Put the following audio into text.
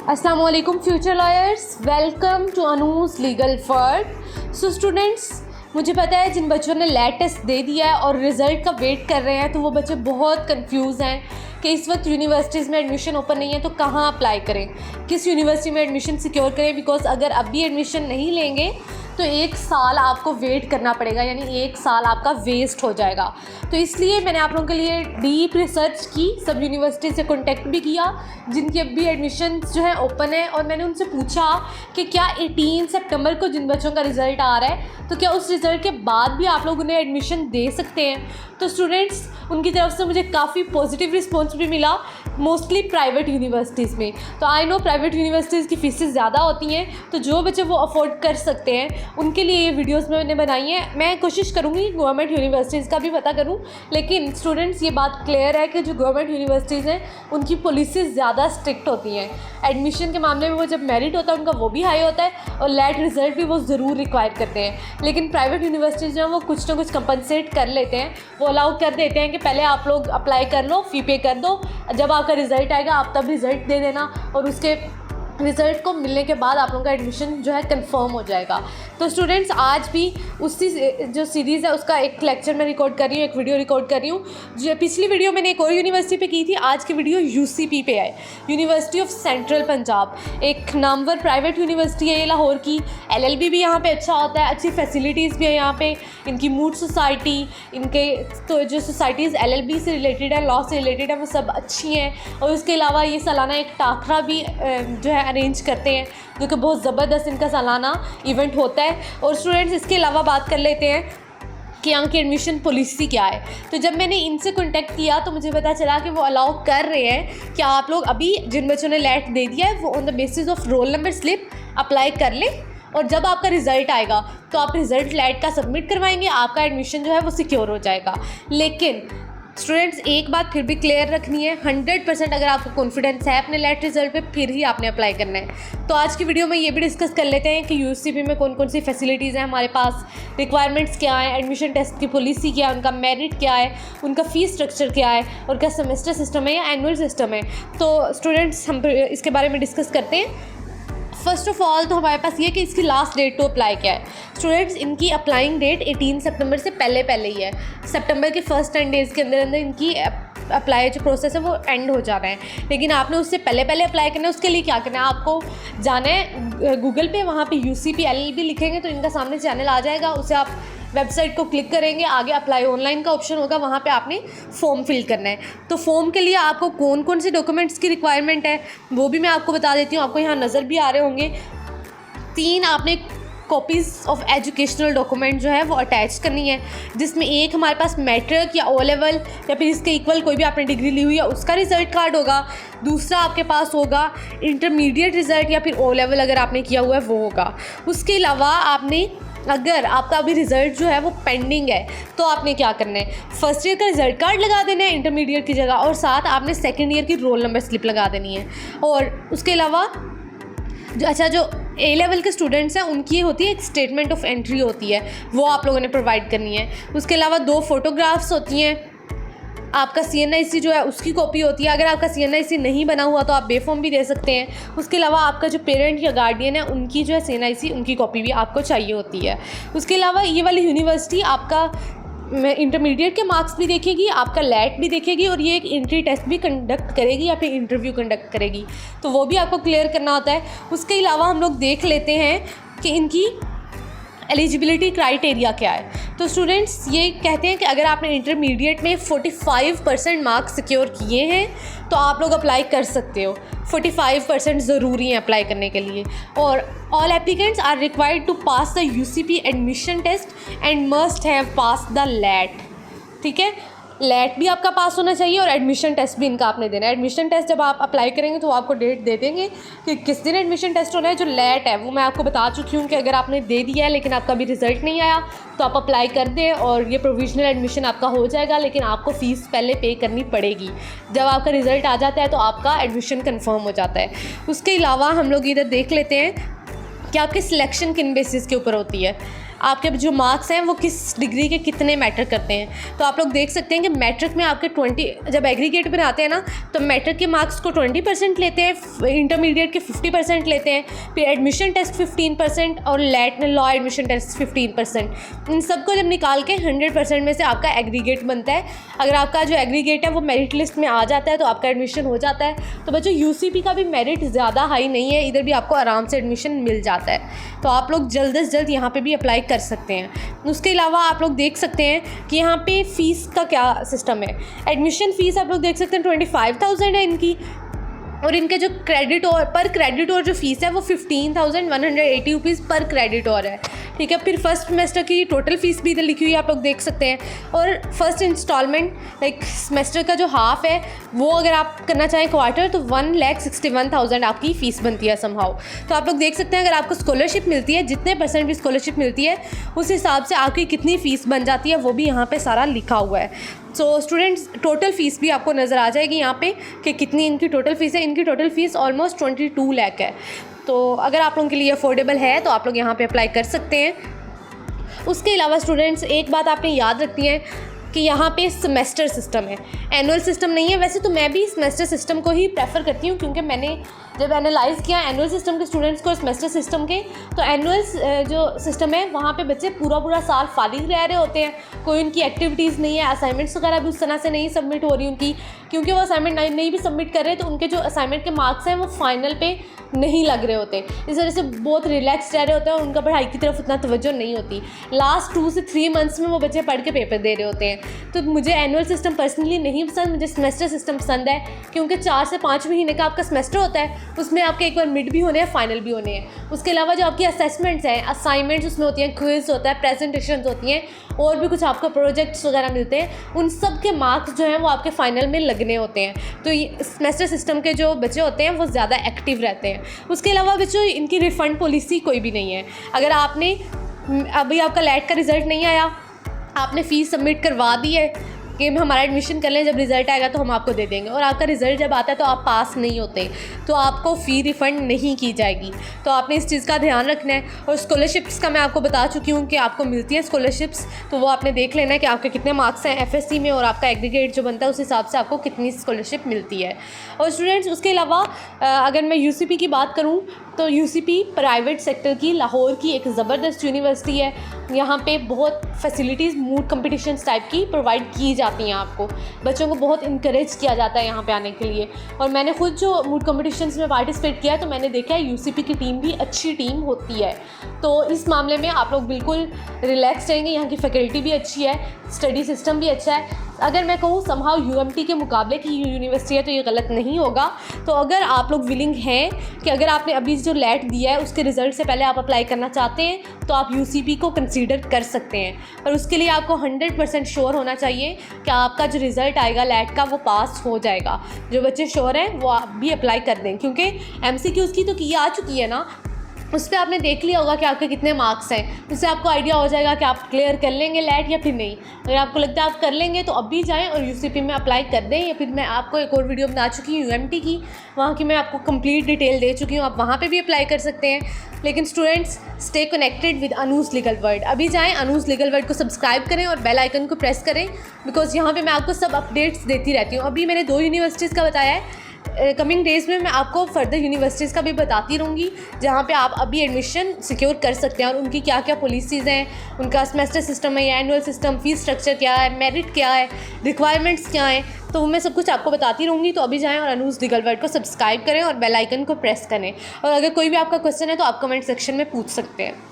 अस्सलाम वालेकुम future lawyers, welcome to Anu's legal world. So students, मुझे पता है जिन बच्चों ने लैट टेस्ट दे दिया है और रिज़ल्ट का वेट कर रहे हैं तो वो बच्चे बहुत कंफ्यूज हैं कि इस वक्त यूनिवर्सिटीज़ में एडमिशन ओपन नहीं है तो कहाँ अप्लाई करें, किस यूनिवर्सिटी में एडमिशन सिक्योर करें। बिकॉज अगर अभी एडमिशन नहीं लेंगे तो 1 साल आपको वेट करना पड़ेगा, यानी 1 साल आपका वेस्ट हो जाएगा। तो इसलिए मैंने आप लोगों के लिए डीप रिसर्च की, सब यूनिवर्सिटी से कॉन्टेक्ट भी किया जिनकी अभी एडमिशन जो है ओपन है, और मैंने उनसे पूछा कि क्या 18 सितंबर को जिन बच्चों का रिज़ल्ट आ रहा है तो क्या उस रिज़ल्ट के बाद भी आप लोग उन्हें एडमिशन दे सकते हैं। तो स्टूडेंट्स, उनकी तरफ से मुझे काफ़ी पॉजिटिव रिस्पॉन्स भी मिला, मोस्टली प्राइवेट यूनिवर्सिटीज़ में। तो आई नो प्राइवेट यूनिवर्सिटीज़ की फ़ीसें ज़्यादा होती हैं, तो जो बच्चे वो अफोर्ड कर सकते हैं उनके लिए ये वीडियोस मैंने बनाई हैं। मैं कोशिश करूँगी गवर्नमेंट यूनिवर्सिटीज़ का भी पता करूँ, लेकिन स्टूडेंट्स ये बात क्लियर है कि जो गवर्नमेंट यूनिवर्सिटीज़ हैं उनकी पॉलिसीज़ ज़्यादा स्ट्रिक्ट होती हैं। एडमिशन के मामले में वो जब मेरिट होता है उनका वो भी हाई होता है और लैट रिज़ल्ट भी वो ज़रूर रिक्वायर करते हैं। लेकिन प्राइवेट यूनिवर्सिटीज़ जो हैं वो कुछ ना कुछ कंपनसेट कर लेते हैं, वो अलाउ कर देते हैं कि पहले आप लोग अप्लाई कर लो, फ़ी पे कर दो, जब आपका रिज़ल्ट आएगा आप तब रिज़ल्ट दे देना और उसके रिज़ल्ट को मिलने के बाद आप लोगों का एडमिशन जो है कंफर्म हो जाएगा। तो स्टूडेंट्स, आज भी उसी जो सीरीज़ है उसका एक लेक्चर मैं रिकॉर्ड कर रही हूँ, एक वीडियो रिकॉर्ड कर रही हूँ। जो पिछली वीडियो मैंने एक और यूनिवर्सिटी पे की थी, आज की वीडियो यूसीपी पे है, यूनिवर्सिटी ऑफ सेंट्रल पंजाब। एक नामवर प्राइवेट यूनिवर्सिटी है ये लाहौर की। एलएलबी भी यहाँ पे अच्छा होता है, अच्छी फैसिलिटीज़ भी है यहाँ पे। इनकी मूड सोसाइटी, इनके तो जो सोसाइटीज़ एलएलबी से रिलेटेड है, लॉ से रिलेटेड है, वो सब अच्छी हैं। और उसके अलावा ये सालाना एक टाकरा भी जो है अरेंज करते हैं, जो कि बहुत ज़बरदस्त इनका सालाना इवेंट होता है। और स्टूडेंट्स, इसके अलावा बात कर लेते हैं कि यहाँ की एडमिशन पॉलिसी क्या है। तो जब मैंने इनसे कॉन्टेक्ट किया तो मुझे पता चला कि वो अलाउ कर रहे हैं कि आप लोग अभी जिन बच्चों ने लैट दे दिया है वो on the basis of roll number slip apply कर लें, और जब आपका रिज़ल्ट आएगा तो आप रिज़ल्ट लैट का सबमिट करवाएंगे, आपका एडमिशन जो है वो सिक्योर हो जाएगा। लेकिन स्टूडेंट्स, एक बात फिर भी क्लियर रखनी है, 100% अगर आपको कॉन्फिडेंस है अपने लेट रिजल्ट पे फिर ही आपने अप्लाई करना है। तो आज की वीडियो में ये भी डिस्कस कर लेते हैं कि यूसीपी में कौन कौन सी फैसिलिटीज़ हैं हमारे पास, रिक्वायरमेंट्स क्या है, एडमिशन टेस्ट की पॉलिसी क्या है, उनका मेरिट क्या है, उनका फ़ीस स्ट्रक्चर क्या है, और क्या सेमेस्टर सिस्टम है या एनुअल सिस्टम है। तो स्टूडेंट्स, हम इसके बारे में डिस्कस करते हैं। फर्स्ट ऑफ ऑल तो हमारे पास ये कि इसकी लास्ट डेट टू अप्लाई क्या है। स्टूडेंट्स, इनकी अप्लाइंग डेट 18 सितंबर से पहले ही है। सितंबर के फर्स्ट 10 डेज़ के अंदर इनकी अप्लाई जो प्रोसेस है वो एंड हो जाना है, लेकिन आपने उससे पहले अप्लाई करना है। उसके लिए क्या करना है, आपको जाना है गूगल पे, वहाँ पे यूसीपी एलएलबी लिखेंगे तो इनका सामने चैनल आ जाएगा, उसे आप वेबसाइट को क्लिक करेंगे, आगे अप्लाई ऑनलाइन का ऑप्शन होगा, वहाँ पे आपने फॉर्म फिल करना है। तो फॉर्म के लिए आपको कौन कौन से डॉक्यूमेंट्स की रिक्वायरमेंट है वो भी मैं आपको बता देती हूँ, आपको यहाँ नज़र भी आ रहे होंगे। 3 आपने कॉपीज़ ऑफ एजुकेशनल डॉक्यूमेंट जो है वो अटैच करनी है, जिसमें एक हमारे पास मैट्रिक या ओ लेवल या फिर इसके इक्वल कोई भी आपने डिग्री ली हुई है उसका रिज़ल्ट कार्ड होगा। दूसरा आपके पास होगा इंटरमीडिएट रिज़ल्ट या फिर ओ लेवल अगर आपने किया हुआ है वो होगा। उसके अलावा आपने, अगर आपका अभी रिज़ल्ट जो है वो पेंडिंग है तो आपने क्या करना है, फर्स्ट ईयर का रिज़ल्ट कार्ड लगा देना है इंटरमीडिएट की जगह, और साथ आपने सेकेंड ईयर की रोल नंबर स्लिप लगा देनी है। और उसके अलावा जो ए लेवल के स्टूडेंट्स हैं उनकी होती है एक स्टेटमेंट ऑफ एंट्री होती है, वो आप लोगों ने प्रोवाइड करनी है। उसके अलावा 2 फोटोग्राफ्स होती हैं, आपका CNIC जो है उसकी कॉपी होती है। अगर आपका CNIC नहीं बना हुआ तो आप बेफॉर्म भी दे सकते हैं। उसके अलावा आपका जो पेरेंट या गार्डियन है उनकी जो है CNIC, उनकी कॉपी भी आपको चाहिए होती है। उसके अलावा ये वाली यूनिवर्सिटी आपका इंटरमीडिएट के मार्क्स भी देखेगी, आपका लैट भी देखेगी, और ये एक एंट्री टेस्ट भी कंडक्ट करेगी या फिर इंटरव्यू कंडक्ट करेगी, तो वो भी आपको क्लियर करना होता है। उसके अलावा हम लोग देख लेते हैं कि इनकी एलिजिबिलिटी क्राइटेरिया क्या है। तो स्टूडेंट्स, ये कहते हैं कि अगर आपने इंटरमीडिएट में 45% मार्क्स सिक्योर किए हैं तो आप लोग अप्लाई कर सकते हो। 45% ज़रूरी है अप्लाई करने के लिए। और all applicants are required to pass the UCP admission test and must have pass the LAT. ठीक है, लैट भी आपका पास होना चाहिए और एडमिशन टेस्ट भी इनका आपने देना है। एडमिशन टेस्ट जब आप अप्लाई करेंगे तो आपको डेट दे देंगे कि किस दिन एडमिशन टेस्ट होना है। जो लैट है वो मैं आपको बता चुकी हूँ कि अगर आपने दे दिया है लेकिन आपका अभी रिज़ल्ट नहीं आया तो आप अप्लाई कर दें और ये प्रोविजनल एडमिशन आपका हो जाएगा, लेकिन आपको फ़ीस पहले पे करनी पड़ेगी। जब आपका रिज़ल्ट आ जाता है तो आपका एडमिशन कन्फर्म हो जाता है। उसके अलावा हम लोग इधर देख लेते हैं कि आपकी सिलेक्शन किन बेसिस के ऊपर होती है। आपके जो मार्क्स हैं वो किस डिग्री के कितने मैटर करते हैं। तो आप लोग देख सकते हैं कि मैट्रिक में आपके 20, जब एग्रीगेट बनाते हैं ना तो मैट्रिक के मार्क्स को 20% लेते हैं, इंटरमीडिएट के 50% लेते हैं, फिर एडमिशन टेस्ट 15% और लॉ एडमिशन टेस्ट 15%। इन सबको जब निकाल के 100% में से आपका एग्रीगेट बनता है। अगर आपका जो एग्रीगेट है वो मेरिट लिस्ट में आ जाता है तो आपका एडमिशन हो जाता है। तो बच्चों यूसीपी का भी मेरिट ज़्यादा हाई नहीं है, इधर भी आपको आराम से एडमिशन मिल जाता है। तो आप लोग जल्द से जल्द यहाँ पे भी अप्लाई कर सकते हैं। उसके अलावा आप लोग देख सकते हैं कि यहाँ पे फ़ीस का क्या सिस्टम है। एडमिशन फ़ीस आप लोग देख सकते हैं 25,000 है इनकी, और इनके जो क्रेडिट और पर क्रेडिट और जो फीस है वो 15,180 रुपीज़ पर क्रेडिट और है। ठीक है, फिर फर्स्ट सेमेस्टर की टोटल फ़ीस भी इधर लिखी हुई है, आप लोग देख सकते हैं। और फर्स्ट इंस्टॉलमेंट लाइक सेमेस्टर का जो हाफ है वो अगर आप करना चाहें क्वार्टर तो 1,61,000 आपकी फ़ीस बनती है समहाउ। तो आप लोग देख सकते हैं अगर आपको स्कॉलरशिप मिलती है, जितने % भी स्कॉलरशिप मिलती है उस हिसाब से आपकी कितनी फ़ीस बन जाती है वो भी यहाँ पे सारा लिखा हुआ है। सो स्टूडेंट्स टोटल फ़ीस भी आपको नज़र आ जाएगी यहाँ पे कि कितनी इनकी टोटल फ़ीस है। इनकी टोटल फ़ीस ऑलमोस्ट 22 लाख है। तो अगर आप लोगों के लिए अफोर्डेबल है तो आप लोग यहाँ पे अप्लाई कर सकते हैं। उसके अलावा स्टूडेंट्स एक बात आपने याद रखनी है कि यहाँ पे सेमेस्टर सिस्टम है, एनुअल सिस्टम नहीं है। वैसे तो मैं भी सेमेस्टर सिस्टम को ही प्रेफर करती हूँ, क्योंकि मैंने जब एनालाइज़ किया एनुअल सिस्टम के स्टूडेंट्स को सेमेस्टर सिस्टम के, तो एनुअल जो सिस्टम है वहाँ पे बच्चे पूरा साल फारिग रह रहे होते हैं, कोई उनकी एक्टिविटीज़ नहीं है, असाइनमेंट्स वगैरह भी उस तरह से नहीं सबमिट हो रही उनकी, क्योंकि वो असाइनमेंट नहीं भी सबमिट कर रहे तो उनके जो असाइनमेंट के मार्क्स हैं वो फाइनल पे नहीं लग रहे होते। इस वजह से बहुत रिलैक्स रह रहे होते हैं और उनका पढ़ाई की तरफ उतना तवज्जो नहीं होती। लास्ट 2 से 3 मंथ्स में वो बच्चे पढ़ के पेपर दे रहे होते हैं। तो मुझे एनुअल सिस्टम पर्सनली नहीं पसंद, मुझे सेमेस्टर सिस्टम पसंद है, क्योंकि 4 से 5 महीने का आपका सेमेस्टर होता है, उसमें आपके एक बार मिड भी होने हैं, फाइनल भी होने हैं। उसके अलावा जो आपकी असेसमेंट्स हैं, असाइनमेंट्स उसमें होती हैं, क्विज होता है, प्रेजेंटेशन होती हैं, और भी कुछ आपको प्रोजेक्ट्स वगैरह मिलते हैं, उन सब के मार्क्स जो हैं वो आपके फाइनल में लगने होते हैं। तो ये सेमेस्टर सिस्टम के जो बच्चे होते हैं वो ज़्यादा एक्टिव रहते हैं। उसके अलावा बच्चों इनकी रिफ़ंड पॉलिसी कोई भी नहीं है। अगर आपने अभी आपका लैट का रिज़ल्ट नहीं आया, आपने फ़ीस सबमिट करवा दी है कि हमारा एडमिशन कर लें, जब रिज़ल्ट आएगा तो हम आपको दे देंगे, और आपका रिज़ल्ट जब आता है तो आप पास नहीं होते तो आपको फ़ी रिफ़ंड नहीं की जाएगी। तो आपने इस चीज़ का ध्यान रखना है। और स्कॉलरशिप्स का मैं आपको बता चुकी हूँ कि आपको मिलती हैं स्कॉलरशिप्स, तो वो आपने देख लेना है कि आपके कितने मार्क्स हैं एफएससी में और आपका एग्रीगेट जो बनता है उस हिसाब से आपको कितनी स्कॉलरशिप मिलती है। और स्टूडेंट्स उसके अलावा अगर मैं यूसीपी की बात करूँ तो यूसीपी प्राइवेट सेक्टर की लाहौर की एक ज़बरदस्त यूनिवर्सिटी है। यहाँ पे बहुत फैसिलिटीज़ मूड कंपटीशंस टाइप की प्रोवाइड की जाती हैं आपको, बच्चों को बहुत इनकरेज किया जाता है यहाँ पे आने के लिए। और मैंने खुद जो मूड कंपटीशंस में पार्टिसिपेट किया है तो मैंने देखा है यूसीपी की टीम भी अच्छी टीम होती है। तो इस मामले में आप लोग बिल्कुल रिलैक्स रहेंगे, यहाँ की फैकल्टी भी अच्छी है, स्टडी सिस्टम भी अच्छा है। अगर मैं कहूँ समहाउ यूएमटी के मुकाबले की यूनिवर्सिटी है तो ये गलत नहीं होगा। तो अगर आप लोग विलिंग हैं कि अगर आपने अभी जो लैट दिया है उसके रिज़ल्ट से पहले आप अप्लाई करना चाहते हैं तो आप यूसीपी को कंसीडर कर सकते हैं। पर उसके लिए आपको 100% श्योर होना चाहिए कि आपका जो रिज़ल्ट आएगा लैट का वो पास हो जाएगा। जो बच्चे श्योर हैं वो आप भी अप्लाई कर दें, क्योंकि MCQs की तो की आ चुकी है ना, उस पर आपने देख लिया होगा कि आपके कितने मार्क्स हैं, उससे आपको आइडिया हो जाएगा कि आप क्लियर कर लेंगे लैट या फिर नहीं। अगर आपको लगता है आप कर लेंगे तो अभी जाएं और यूसीपी में अप्लाई कर दें, या फिर मैं आपको एक और वीडियो बना चुकी हूँ यूएमटी की, वहाँ की मैं आपको कंप्लीट डिटेल दे चुकी हूँ, आप वहाँ पे भी अप्लाई कर सकते हैं। लेकिन students stay connected with Anu's legal world. अभी जाएँ अनूस लीगल वर्ल्ड को सब्सक्राइब करें और बेल आइकन को प्रेस करें, बिकॉज यहाँ पर मैं आपको सब अपडेट्स देती रहती हूँ। अभी मैंने 2 यूनिवर्सिटीज़ का बताया है, कमिंग डेज़ में मैं आपको फर्दर यूनिवर्सिटीज़ का भी बताती रहूँगी जहाँ पे आप अभी एडमिशन सिक्योर कर सकते हैं और उनकी क्या क्या पॉलिसीज़ हैं, उनका सेमेस्टर सिस्टम है या एनुअल सिस्टम, फीस स्ट्रक्चर क्या है, मेरिट क्या है, रिक्वायरमेंट्स क्या हैं, तो मैं सब कुछ आपको बताती रहूँगी। तो अभी जाएँ और अनूस लीगल वर्ल्ड को सब्सक्राइब करें और बेल आइकन को प्रेस करें। और अगर कोई भी आपका क्वेश्चन है तो आप कमेंट सेक्शन में पूछ सकते हैं।